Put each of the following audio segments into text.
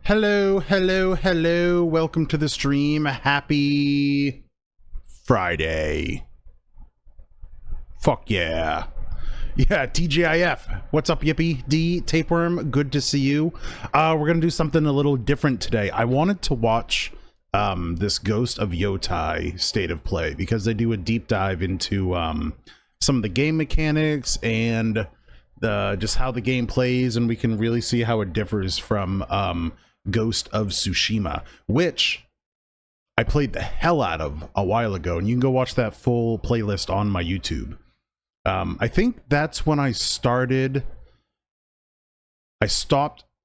Hello, hello, hello. Welcome to the stream. Happy Friday. Fuck yeah. Yeah, TGIF. What's up, Yippee? D, Tapeworm, good to see you. We're gonna do something a little different today. I wanted to watch this Ghost of Yotei state of play because they do a deep dive into some of the game mechanics and just how the game plays, and we can really see how it differs from Ghost of Tsushima, which I played the hell out of a while ago, and you can go watch that full playlist on my YouTube. I think that's when I stopped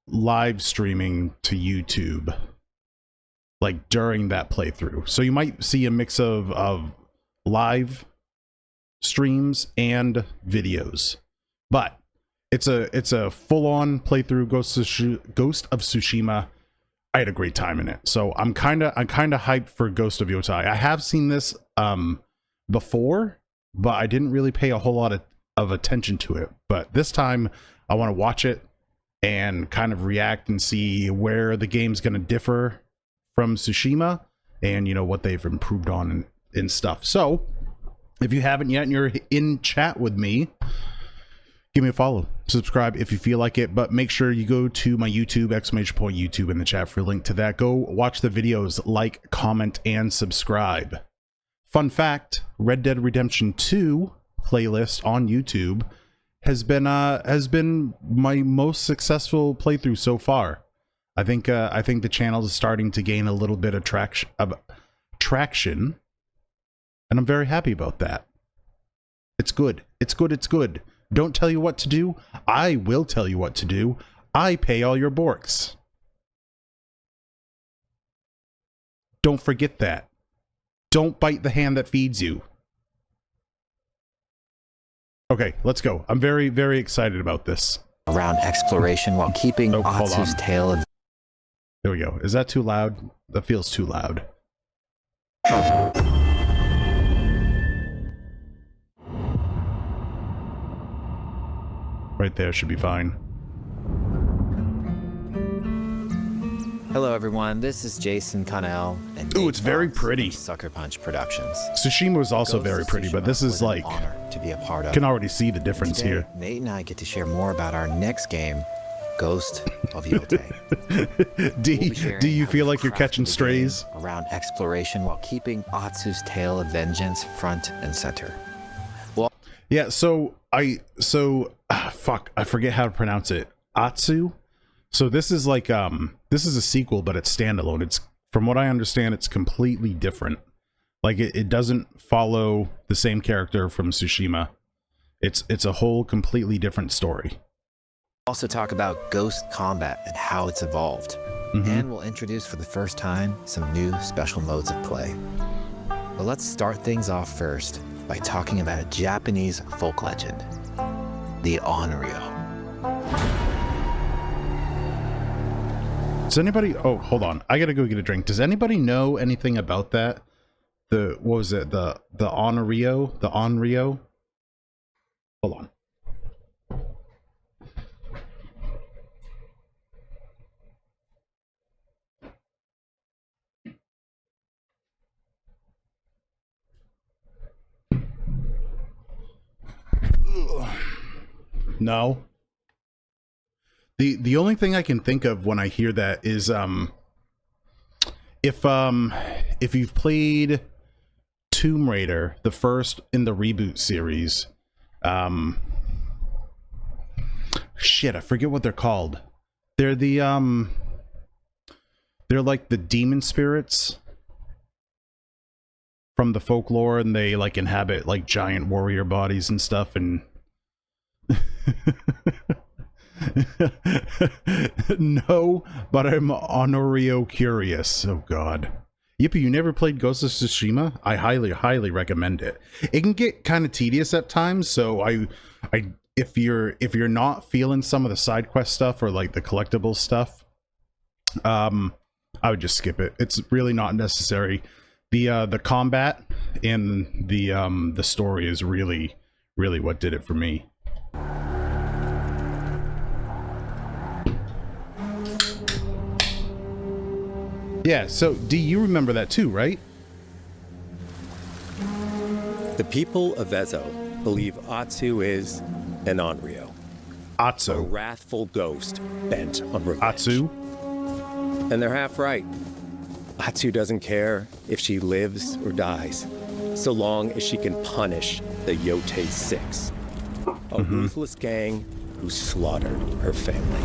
live streaming to YouTube, like during that playthrough. So you might see a mix of live streams and videos, but it's a full-on playthrough. Ghost of Tsushima. I had a great time in it, so I'm kind of hyped for Ghost of Yotei. I have seen this before, but I didn't really pay a whole lot of attention to it. But this time, I want to watch it and kind of react and see where the game's going to differ from Tsushima, and you know what they've improved on and stuff. So, if you haven't yet and you're in chat with me, give me a follow, subscribe if you feel like it, but make sure you go to my YouTube, !YouTube in the chat for a link to that. Go watch the videos, like, comment, and subscribe. Fun fact, Red Dead Redemption 2 playlist on YouTube has been my most successful playthrough so far. I think the channel is starting to gain a little bit of traction, and I'm very happy about that. It's good. It's good. It's good. Don't tell you what to do. I will tell you what to do. I pay all your borks. Don't forget that. Don't bite the hand that feeds you. Okay, let's go. I'm very, very excited about this. Around exploration while keeping Atsu's tail of... There we go. Is that too loud? That feels too loud. Right there should be fine. Hello everyone, this is Jason Connell. And ooh, it's very pretty. Sucker Punch Productions. Tsushima was also very pretty, but this is like, to be a part of. Can already see the difference here. Nate and I get to share more about our next game, Ghost of Yotei. Do you feel like you're catching strays? Around exploration while keeping Atsu's tale of vengeance front and center. Well, yeah, fuck, I forget how to pronounce it. Atsu? So this is like this is a sequel, but it's standalone. It's, from what I understand, it's completely different. Like it doesn't follow the same character from Tsushima. It's a whole completely different story. Also talk about ghost combat and how it's evolved. And we'll introduce for the first time some new special modes of play. But let's start things off first by talking about a Japanese folk legend, the Onryo. Does anybody... Oh, hold on. I gotta go get a drink. Does anybody know anything about that? What was it? The Onryo? The Onryo? Hold on. No. The only thing I can think of when I hear that is if you've played Tomb Raider, the first in the reboot series, shit, I forget what they're called. They're the they're like the demon spirits from the folklore, and they like inhabit like giant warrior bodies and stuff, and no, but I'm Onryo curious. Oh god. Yippee, you never played Ghost of Tsushima? I highly recommend it. It can get kind of tedious at times, so if you're not feeling some of the side quest stuff or like the collectible stuff, I would just skip it. It's really not necessary. The combat and the story is really what did it for me. Yeah, so do you remember that too, right? The people of Ezo believe Atsu is an Onryo, a Atsu. wrathful ghost bent on revenge. Atsu? And they're half right. Atsu doesn't care if she lives or dies, so long as she can punish the Yotei 6, a ruthless gang who slaughtered her family.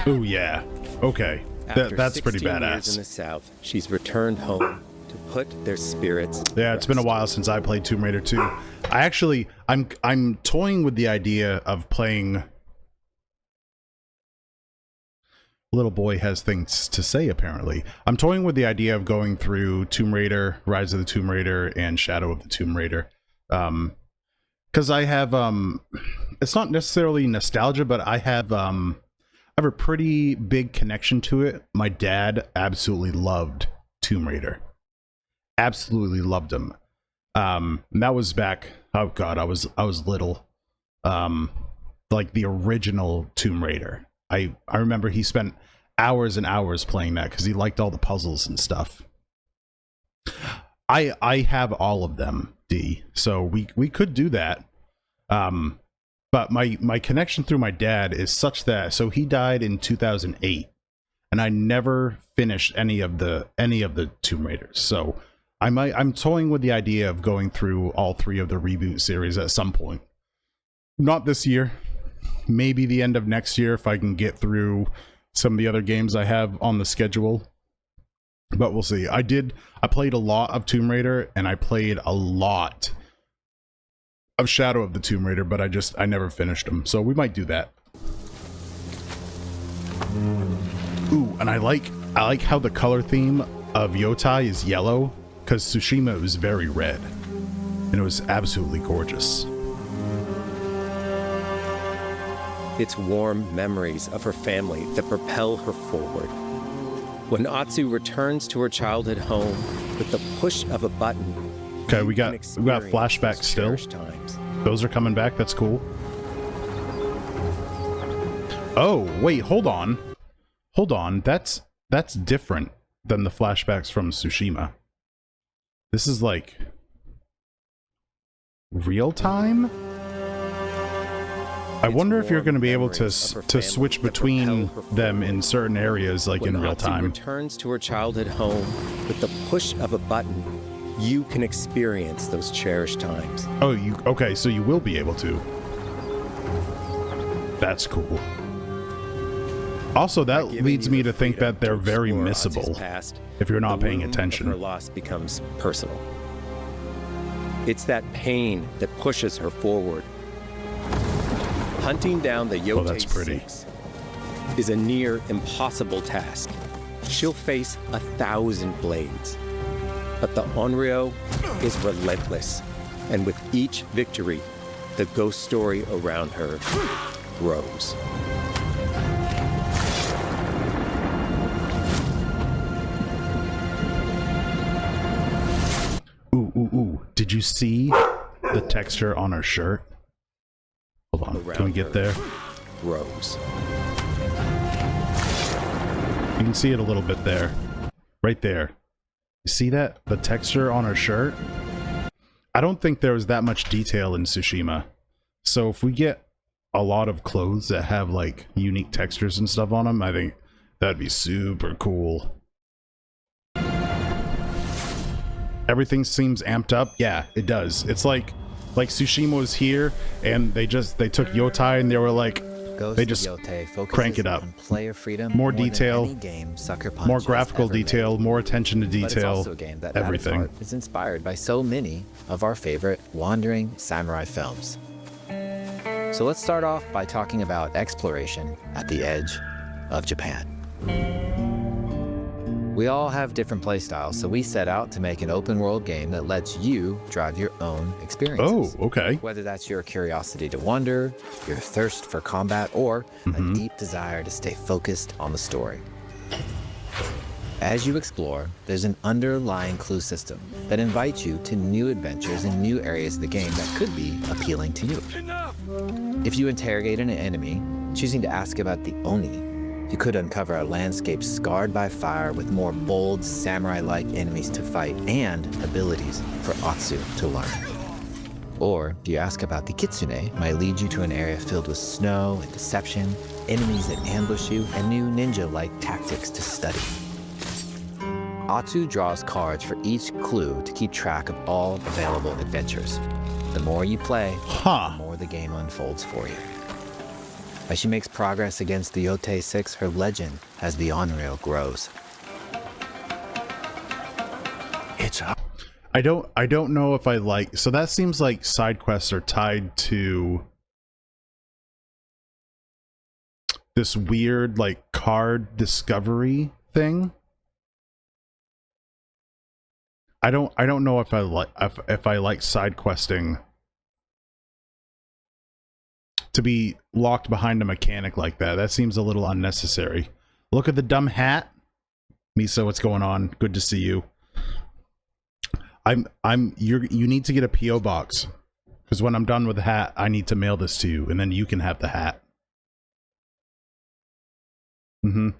Oh yeah. Okay. That's pretty 16 years badass. in the South, she's returned home to put their spirits. Yeah, it's been a while since I played Tomb Raider 2. I'm toying with the idea of playing. Little boy has things to say, apparently. I'm toying with the idea of going through Tomb Raider, Rise of the Tomb Raider, and Shadow of the Tomb Raider. Because I have, it's not necessarily nostalgia, but I have a pretty big connection to it. My dad absolutely loved Tomb Raider. Absolutely loved him. And that was back, oh god, I was little. Like the original Tomb Raider. I remember he spent hours and hours playing that because he liked all the puzzles and stuff. I have all of them, D. So we could do that. But my connection through my dad is such that, so he died in 2008, and I never finished any of the Tomb Raiders. So I'm toying with the idea of going through all 3 of the reboot series at some point. Not this year. Maybe the end of next year if I can get through some of the other games I have on the schedule. But we'll see. I played a lot of Tomb Raider, and I played a lot of Shadow of the Tomb Raider, but I never finished them. So we might do that. Ooh, and I like how the color theme of Yotei is yellow, because Tsushima was very red. And it was absolutely gorgeous. It's warm memories of her family that propel her forward. When Atsu returns to her childhood home with the push of a button, okay, we got flashbacks still. Times. Those are coming back. That's cool. Oh, wait, hold on. Hold on. That's different than the flashbacks from Tsushima. This is like real time? I wonder if you're going to be able to switch between them in certain areas, like in real time. When Atsu returns to her childhood home with the push of a button, you can experience those cherished times. Oh, okay, so you will be able to. That's cool. Also, that leads me to think that they're very missable if you're not paying attention. Her loss becomes personal. It's that pain that pushes her forward. Hunting down the Yotei 6 is a near impossible task. She'll face 1,000 blades. But the Onryo is relentless, and with each victory, the ghost story around her grows. Ooh. Did you see the texture on her shirt? Hold on, can we get there? Grows. You can see it a little bit there. Right there. You see that? The texture on her shirt? I don't think there was that much detail in Tsushima. So if we get a lot of clothes that have like unique textures and stuff on them, I think that'd be super cool. Everything seems amped up. Yeah, it does. It's like Tsushima was here, and they took Yotei and they were like, they just crank it up. Player freedom, more detail, game more graphical detail, more attention to detail, everything. It's inspired by so many of our favorite wandering samurai films. So let's start off by talking about exploration at the edge of Japan. We all have different playstyles, so we set out to make an open world game that lets you drive your own experiences. Oh, okay. Whether that's your curiosity to wander, your thirst for combat, or a deep desire to stay focused on the story. As you explore, there's an underlying clue system that invites you to new adventures in new areas of the game that could be appealing to you. If you interrogate an enemy, choosing to ask about the Oni, You could uncover a landscape scarred by fire with more bold, samurai-like enemies to fight and abilities for Atsu to learn. Or, if you ask about the Kitsune, might lead you to an area filled with snow and deception, enemies that ambush you, and new ninja-like tactics to study. Atsu draws cards for each clue to keep track of all available adventures. The more you play, the more the game unfolds for you. As she makes progress against the Yotei 6, her legend as the Onryo grows. I don't know if I like, so that seems like side quests are tied to this weird like card discovery thing. I don't know if I like side questing to be locked behind a mechanic like that. That seems a little unnecessary. Look at the dumb hat. Miso, what's going on? Good to see you. You need to get a PO box, because when I'm done with the hat, I need to mail this to you, and then you can have the hat.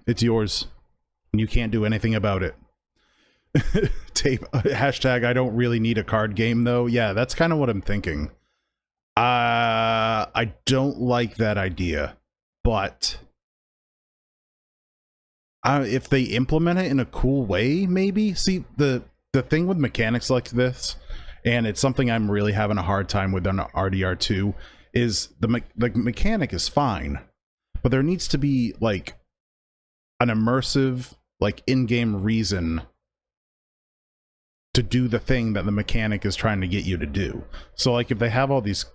It's yours, and you can't do anything about it. Tape hashtag I don't really need a card game though. Yeah, that's kind of what I'm thinking. I don't like that idea, but if they implement it in a cool way, maybe. See, the thing with mechanics like this, and it's something I'm really having a hard time with on RDR2, is the mechanic is fine, but there needs to be like an immersive, like in-game reason to do the thing that the mechanic is trying to get you to do. So like if they have all these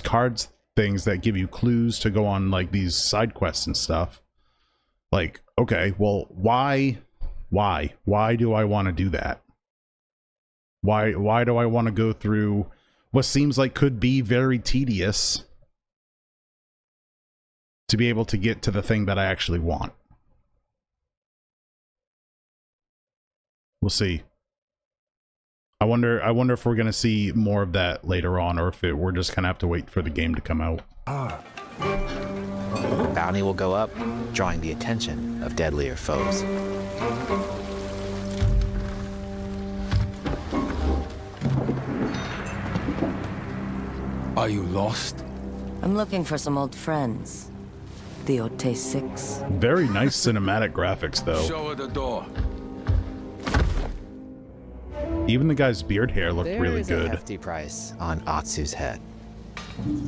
cards things that give you clues to go on like these side quests and stuff, like, okay, well, why do I want to do that? Why do I want to go through what seems like could be very tedious to be able to get to the thing that I actually want? We'll see. I wonder if we're gonna see more of that later on, or if we're just gonna have to wait for the game to come out. Bounty will go up, drawing the attention of deadlier foes. Are you lost? I'm looking for some old friends. The Yotei 6. Very nice cinematic graphics, though. Show her the door. Even the guy's beard hair looked really good. There is a hefty price on Atsu's head.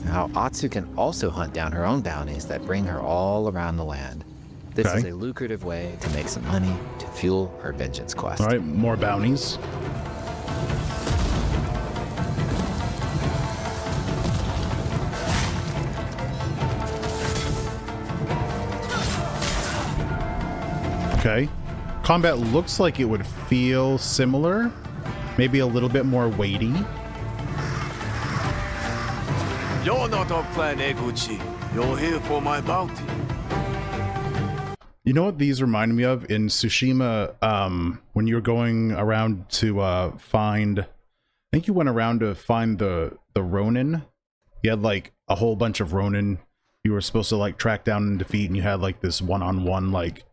Now, Atsu can also hunt down her own bounties that bring her all around the land. This is a lucrative way to make some money to fuel her vengeance quest. All right, more bounties. Okay. Combat looks like it would feel similar. Maybe a little bit more weighty. You're not off plan, Eguchi. You're here for my bounty. You know what these remind me of? In Tsushima, when you were going around to find... I think you went around to find the Ronin. You had like a whole bunch of Ronin you were supposed to like track down and defeat, and you had like this one-on-one like...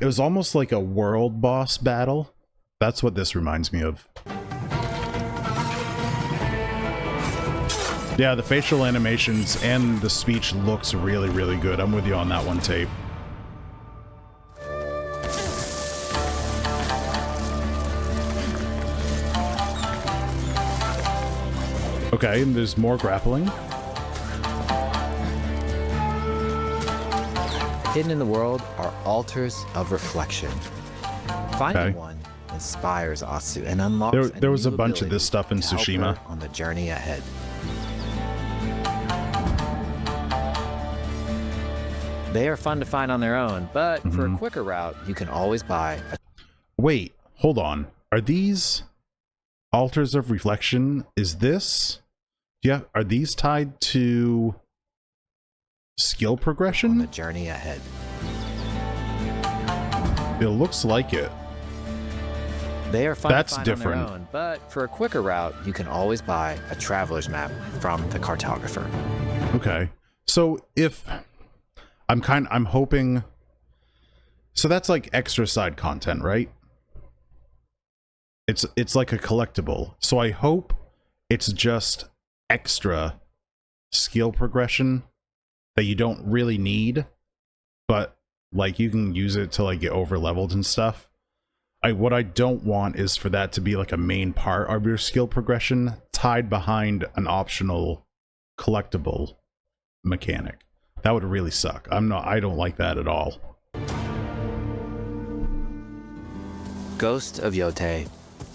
It was almost like a world boss battle. That's what this reminds me of. Yeah, the facial animations and the speech looks really, really good. I'm with you on that one, Tape. Okay, and there's more grappling. Hidden in the world are altars of reflection. Finding one inspires Atsu and unlocks there was a bunch of this stuff in Tsushima on the journey ahead. They are fun to find on their own, but for a quicker route, you can always buy a... Wait, hold on. Are these altars of reflection? Is this... Yeah, are these tied to skill progression? On the journey ahead. It looks like it. They are fun That's to find different. on their own, but for a quicker route, you can always buy a traveler's map from the cartographer. Okay. So if... I'm hoping. So that's like extra side content, right? It's like a collectible. So I hope it's just extra skill progression that you don't really need, but like you can use it to like get over leveled and stuff. What I don't want is for that to be like a main part of your skill progression tied behind an optional collectible mechanic. That would really suck. I don't like that at all. Ghost of Yotei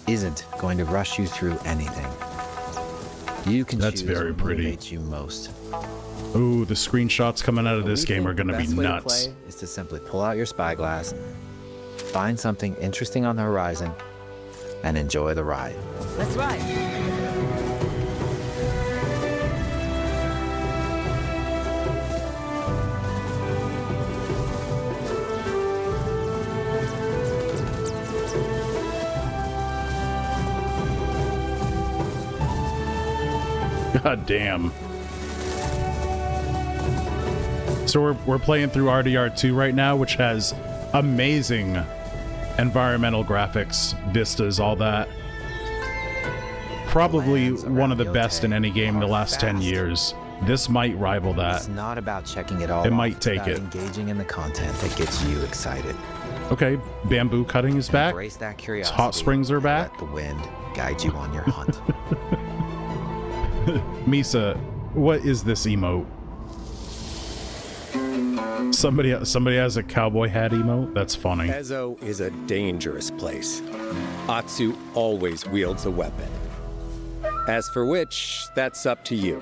isn't going to rush you through anything. You can That's choose very what pretty. motivates you most. Ooh, the screenshots coming out of this game are going to be nuts. The best way to play is to simply pull out your spyglass, find something interesting on the horizon, and enjoy the ride. Let's ride. God damn. So we're playing through RDR2 right now, which has amazing environmental graphics, vistas, all that. Probably one of the best in any game in the last 10 years. This might rival that. It's not about checking it all. It might take it. Engaging in the content that gets you excited. Okay, bamboo cutting is back. Embrace that curiosity. Hot springs are back. Let the wind guide you on your hunt. Misa, what is this emote? Somebody has a cowboy hat emote? That's funny. Ezo is a dangerous place. Atsu always wields a weapon. As for which, that's up to you.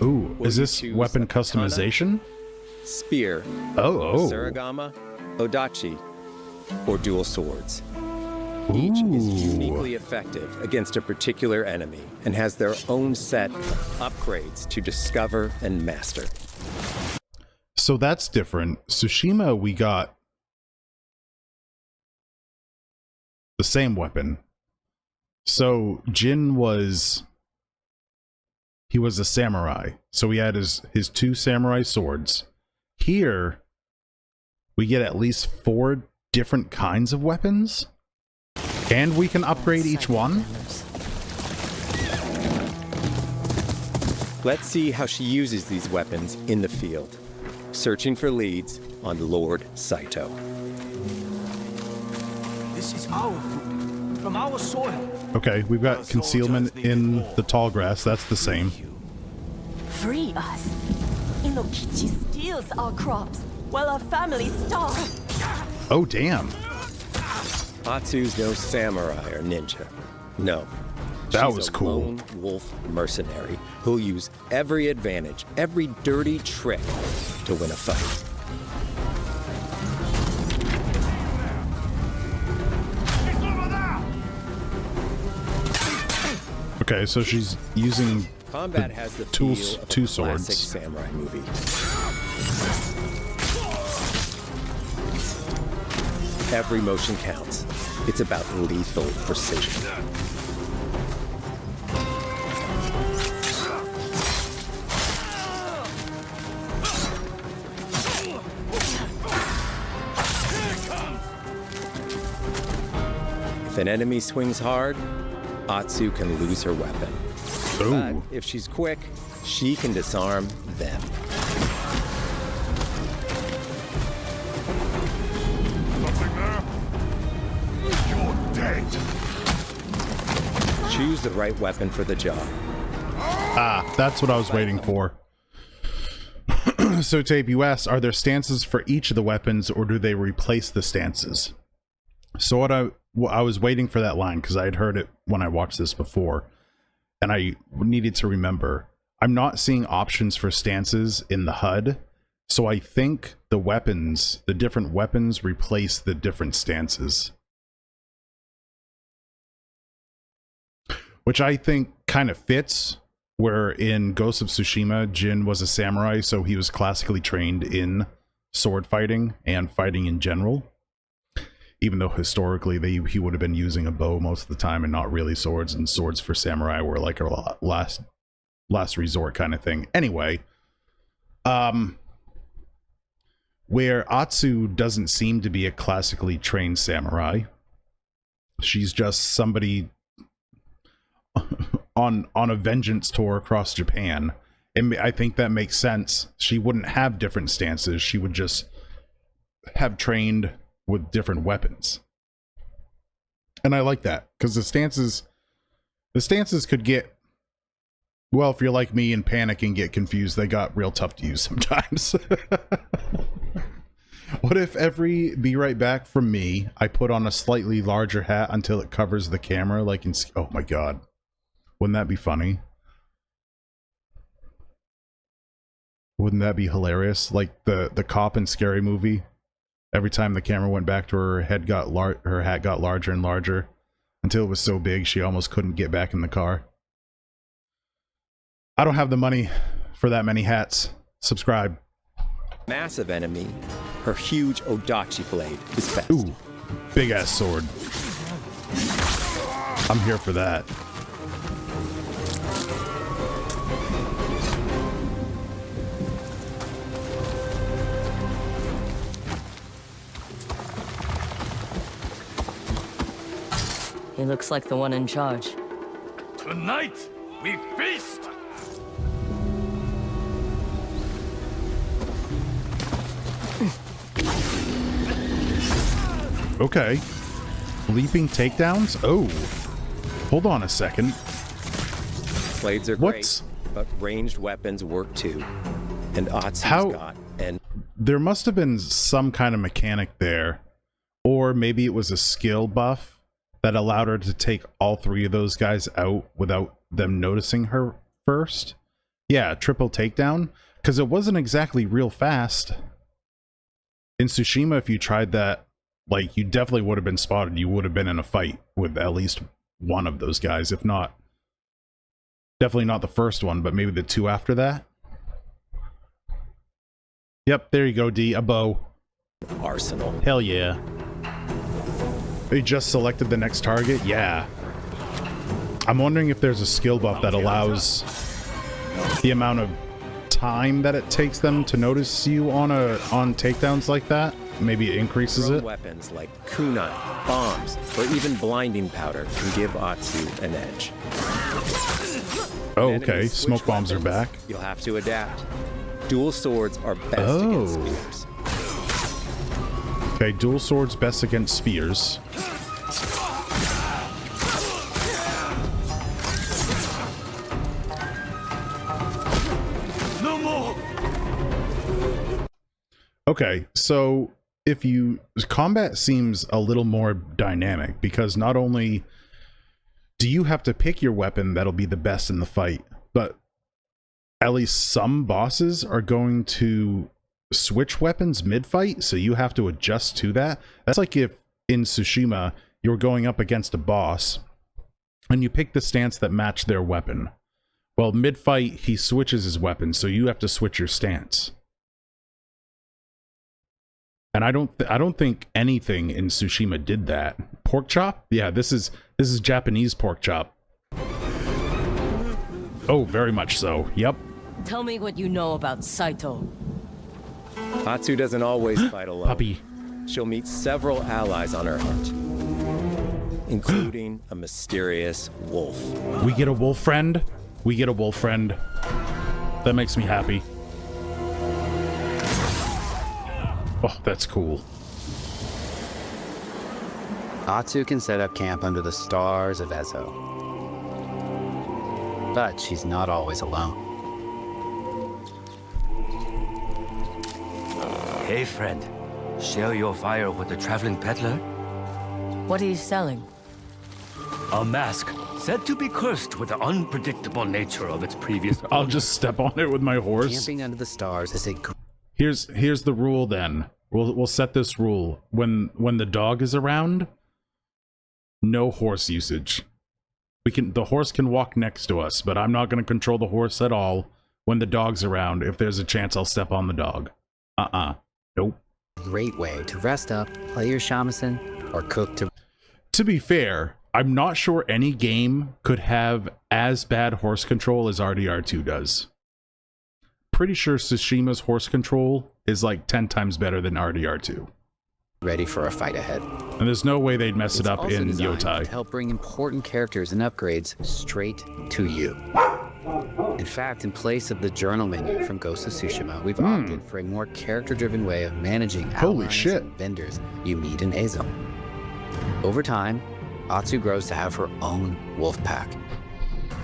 Ooh, Will is you this choose weapon a katana? customization? Spear, Oh. surigama, odachi, or dual swords. Each is uniquely effective against a particular enemy and has their own set of upgrades to discover and master. So that's different. Tsushima, we got the same weapon. So Jin was a samurai. So he had his two samurai swords. Here we get at least 4 different kinds of weapons. And we can upgrade each one. Let's see how she uses these weapons in the field. Searching for leads on Lord Saito. This is our food, from our soil. Okay, we've got concealment in the tall grass. That's the same. Free us. Inokichi steals our crops while our families starve. Oh, damn. Atsu's no samurai or ninja. No. That She's was a cool. lone wolf mercenary who'll use every advantage, every dirty trick to win a fight. Okay, so she's using Combat has the tools- feel of two a classic swords. samurai movie. Every motion counts. It's about lethal precision. If an enemy swings hard, Atsu can lose her weapon. But Ooh. if she's quick, she can disarm them. Choose the right weapon for the job. Ah, that's what I was waiting for. So, Tape, you asked, are there stances for each of the weapons, or do they replace the stances? So I was waiting for that line, because I had heard it when I watched this before, and I needed to remember. I'm not seeing options for stances in the HUD, so I think the weapons, the different weapons, replace the different stances. Which I think kind of fits, where in Ghost of Tsushima, Jin was a samurai, so he was classically trained in sword fighting and fighting in general. Even though historically he would have been using a bow most of the time and not really swords, and swords for samurai were like a last resort kind of thing. Anyway, where Atsu doesn't seem to be a classically trained samurai. She's just somebody on a vengeance tour across Japan. And I think that makes sense. She wouldn't have different stances. She would just have trained with different weapons. And I like that, because the stances could get, well, if you're like me and panic and get confused, they got real tough to use sometimes. What if every be right back from me, I put on a slightly larger hat until it covers the camera, like in, oh my god. Wouldn't that be funny? Wouldn't that be hilarious? Like the cop in Scary Movie. Every time the camera went back to her, her hat got larger and larger until it was so big she almost couldn't get back in the car. I don't have the money for that many hats. Subscribe. Massive enemy, her huge Odachi blade is best. Ooh, big ass sword. I'm here for that. He looks like the one in charge. Tonight, we feast! Okay. Leaping takedowns? Oh. Hold on a second. Blades are great, but ranged weapons work too. And Atsu's got and there must have been some kind of mechanic there. Or maybe it was a skill buff that allowed her to take all three of those guys out without them noticing her first. Yeah, triple takedown. Because it wasn't exactly real fast. In Tsushima, if you tried that, like, you definitely would have been spotted. You would have been in a fight with at least one of those guys, if not. Definitely not the first one, but maybe the two after that. Yep, there you go, D. A bow. arsenal. Hell yeah. They just selected the next target? Yeah. I'm wondering if there's a skill buff that allows the amount of time that it takes them to notice you on takedowns like that. Maybe it increases it. Weapons like kunai, bombs, or even blinding powder can give Atsu an edge. Oh, okay. Smoke bombs are back. You'll have to adapt. Dual swords are best against spears. Okay, dual swords best against spears. No more. Okay, so combat seems a little more dynamic because not only do you have to pick your weapon that'll be the best in the fight, but at least some bosses are going to switch weapons mid-fight, so you have to adjust to that. That's like if in Tsushima you're going up against a boss and you pick the stance that matched their weapon. Well, mid-fight he switches his weapon, so you have to switch your stance. And I don't think anything in Tsushima did that. Pork chop? Yeah, this is Japanese pork chop. Oh, very much so. Yep. Tell me what you know about Saito. Atsu doesn't always fight alone. Puppy. She'll meet several allies on her hunt, including a mysterious wolf. We get a wolf friend. We get a wolf friend. That makes me happy. Oh, that's cool. Atsu can set up camp under the stars of Ezo. But she's not always alone. Hey, friend. Share your fire with the traveling peddler? What are you selling? A mask said to be cursed with the unpredictable nature of its previous owner. I'll just step on it with my horse. Camping under the stars is a Here's the rule then. We'll set this rule. When the dog is around, no horse usage. The horse can walk next to us, but I'm not going to control the horse at all when the dog's around. If there's a chance, I'll step on the dog. Nope. great way to rest up, play your shamisen, or cook to... To be fair, I'm not sure any game could have as bad horse control as RDR2 does. Pretty sure Tsushima's horse control is like 10 times better than RDR2. Ready for a fight ahead. And there's no way they'd mess it It's up also in designed Yotei. to help bring important characters and upgrades straight to you. In fact, in place of the journal menu from Ghost of Tsushima, we've opted for a more character-driven way of managing Holy allies shit. and vendors you meet in Ezo. Over time, Atsu grows to have her own wolf pack.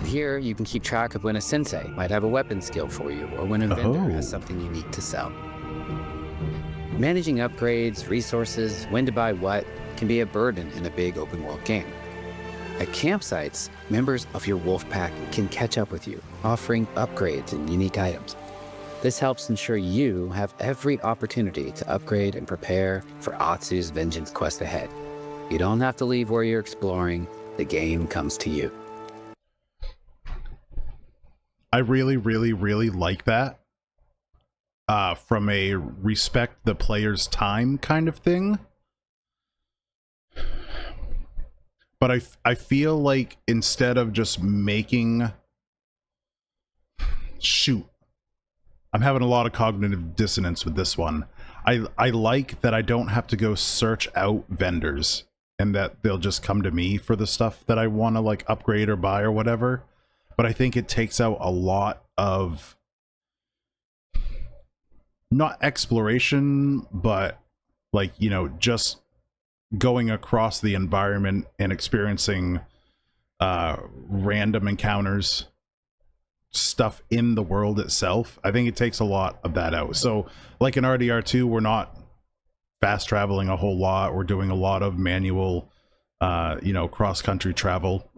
Here, you can keep track of when a sensei might have a weapon skill for you, or when a vendor has something unique to sell. Managing upgrades, resources, when to buy what, can be a burden in a big open world game. At campsites, members of your wolf pack can catch up with you, offering upgrades and unique items. This helps ensure you have every opportunity to upgrade and prepare for Atsu's vengeance quest ahead. You don't have to leave where you're exploring, the game comes to you. I really, really, really like that. From a respect the player's time kind of thing. But I feel like instead of just making... Shoot. I'm having a lot of cognitive dissonance with this one. I like that I don't have to go search out vendors and that they'll just come to me for the stuff that I want to like upgrade or buy or whatever. But I think it takes out a lot of... not exploration, but like, you know, just going across the environment and experiencing random encounters, stuff in the world itself. I think it takes a lot of that out. So like in RDR2, we're not fast traveling a whole lot. We're doing a lot of manual, you know, cross-country travel.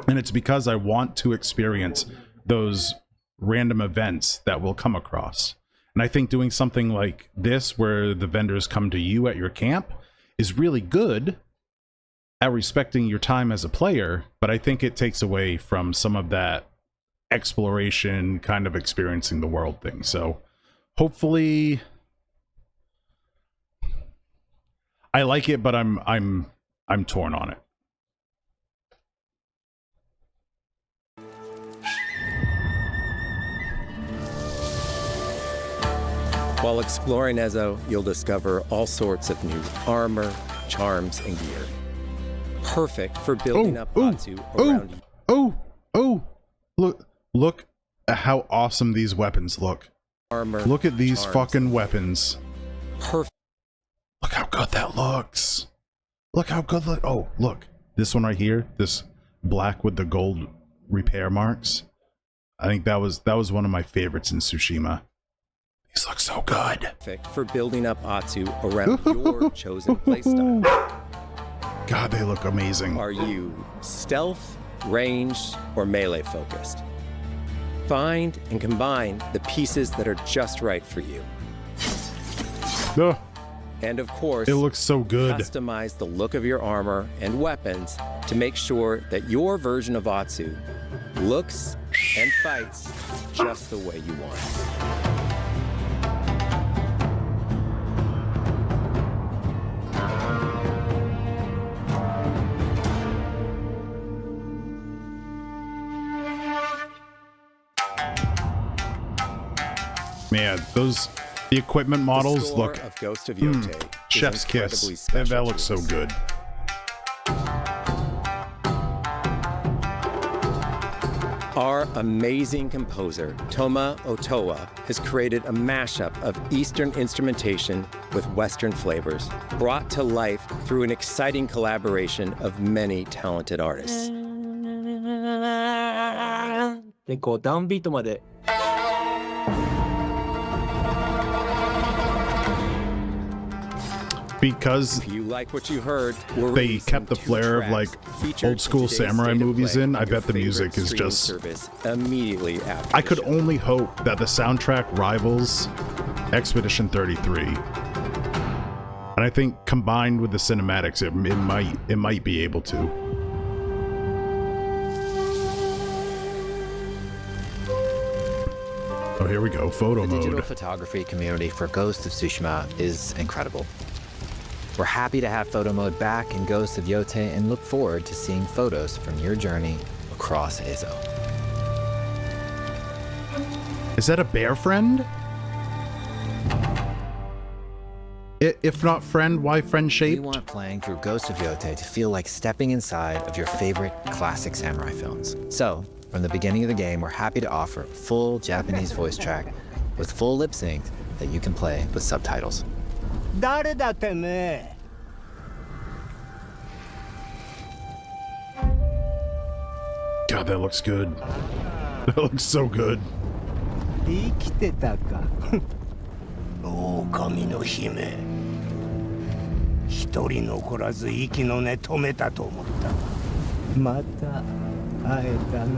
And it's because I want to experience those random events that we'll come across. And I think doing something like this, where the vendors come to you at your camp, is really good at respecting your time as a player, but I think it takes away from some of that exploration, kind of experiencing the world thing. So hopefully I like it, but I'm torn on it. While exploring Ezo, you'll discover all sorts of new armor, charms, and gear. Perfect for building up Atsu around you. Look at how awesome these weapons look. Armor, look at these charms, fucking weapons. Perfect. Look how good that looks. Look how good. Oh, look. This one right here, this black with the gold repair marks. I think that was one of my favorites in Tsushima. These look so good. Perfect for building up Atsu around your chosen playstyle. God, they look amazing. Are you stealth, ranged, or melee focused? Find and combine the pieces that are just right for you. And of course, it looks so good. Customize the look of your armor and weapons to make sure that your version of Atsu looks and fights just the way you want. Man, the equipment models look of Ghost of Yotei chef's kiss. That looks so good. Our amazing composer, Toma Otoa, has created a mashup of Eastern instrumentation with Western flavors, brought to life through an exciting collaboration of many talented artists. でこうダウンビートまで Because if you like what you heard, they kept the flair of like old school samurai movies in. I bet the music is just immediately after. I could only hope that the soundtrack rivals Expedition 33. And I think combined with the cinematics, it might be able to. Oh, here we go. Photo mode. The digital photography community for Ghost of Tsushima is incredible. We're happy to have photo mode back in Ghost of Yotei and look forward to seeing photos from your journey across Ezo. Is that a bear friend? If not friend, why We friend-shaped? want playing through Ghost of Yotei to feel like stepping inside of your favorite classic samurai films. So, from the beginning of the game, we're happy to offer a full Japanese voice track with full lip sync that you can play with subtitles. 誰だてめえ God, that looks good. That looks so good. 生きてたか狼の姫一人残らず息の根止めたと思ったまた会えたな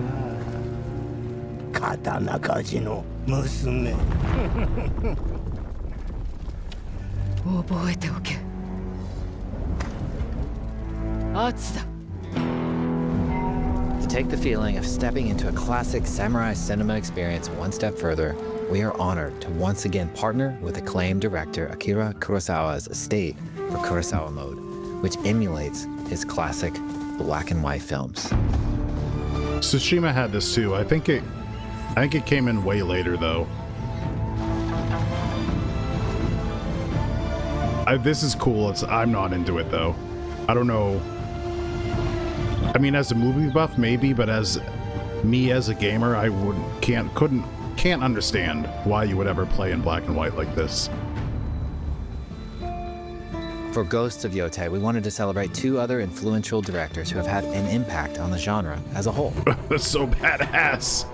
刀鍛冶の娘覚えておけ。圧だ。To take the feeling of stepping into a classic samurai cinema experience one step further, we are honored to once again partner with acclaimed director Akira Kurosawa's estate for Kurosawa Mode, which emulates his classic black and white films. Tsushima had this too. I think it came in way later though. This is cool. I'm not into it though. I don't know. I mean, as a movie buff, maybe, but as me as a gamer, I can't understand why you would ever play in black and white like this. For Ghosts of Yotei, we wanted to celebrate two other influential directors who have had an impact on the genre as a whole. That's so badass.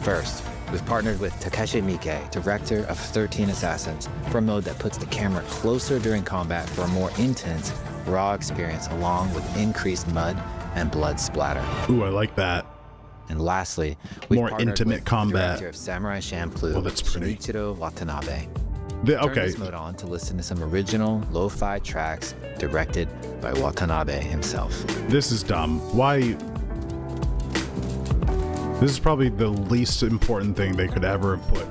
First, we've partnered with Takeshi Miike, director of 13 Assassins, for a mode that puts the camera closer during combat for a more intense, raw experience along with increased mud and blood splatter. Ooh, I like that. And lastly, we More partnered intimate with combat. The director of Samurai Champloo, Oh, that's pretty. Shinichiro Watanabe. Okay. Turn this mode on to listen to some original lo-fi tracks directed by Watanabe himself. This is dumb. Why? This is probably the least important thing they could ever have put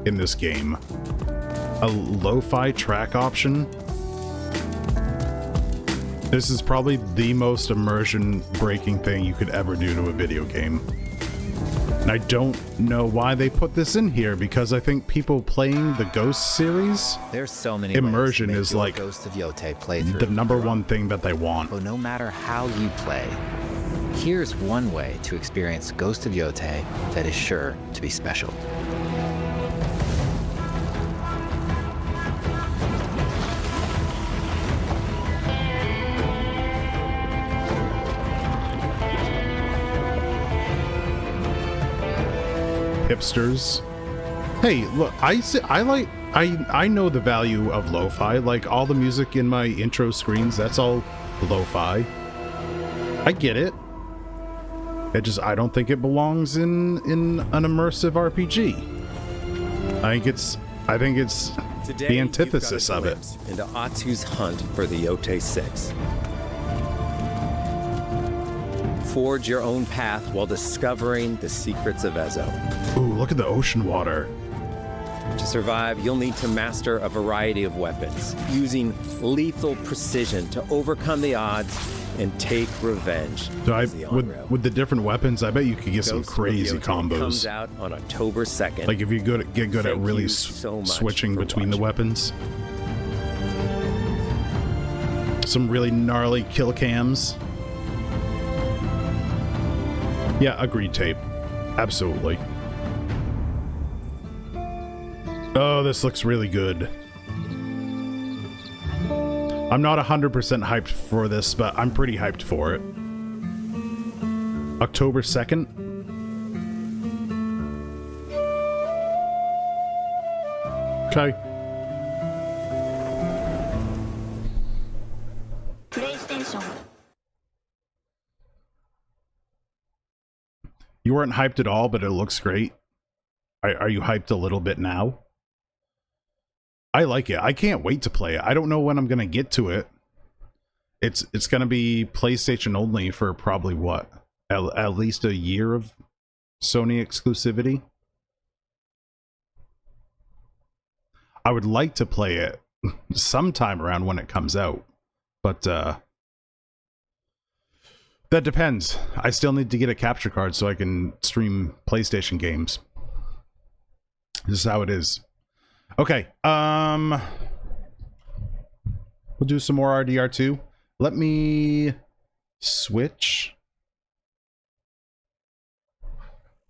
in this game. A lo-fi track option? This is probably the most immersion-breaking thing you could ever do to a video game. And I don't know why they put this in here, because I think people playing the Ghost series, There's so many immersion ways to make is your like Ghost of Yotei playthrough. the number one thing that they want. But no matter how you play, here's one way to experience Ghost of Yotei that is sure to be special. Hipsters. Hey, look, I know the value of lo-fi. Like all the music in my intro screens, that's all lo-fi. I get it. I don't think it belongs in an immersive RPG. I think it's Today, the antithesis you've of got a it. glimpse into Atsu's hunt for the Yotei 6. Forge your own path while discovering the secrets of Ezo. Ooh, look at the ocean water. To survive, you'll need to master a variety of weapons, using lethal precision to overcome the odds and take revenge. So as the Onryo. with the different weapons, I bet you could get some Ghost of crazy Yotei combos. comes out on October 2nd. Like if you get good at Thank really you so much switching for between the watching. weapons. Some really gnarly kill cams. Yeah, agreed, Tape. Absolutely. Oh, this looks really good. I'm not 100% hyped for this, but I'm pretty hyped for it. October 2nd? Okay. You weren't hyped at all, but it looks great. Are you hyped a little bit now? I like it. I can't wait to play it. I don't know when I'm going to get to it. It's going to be PlayStation only for probably what? At least a year of Sony exclusivity. I would like to play it sometime around when it comes out. But that depends. I still need to get a capture card so I can stream PlayStation games. This is how it is. Okay. We'll do some more RDR2. Let me switch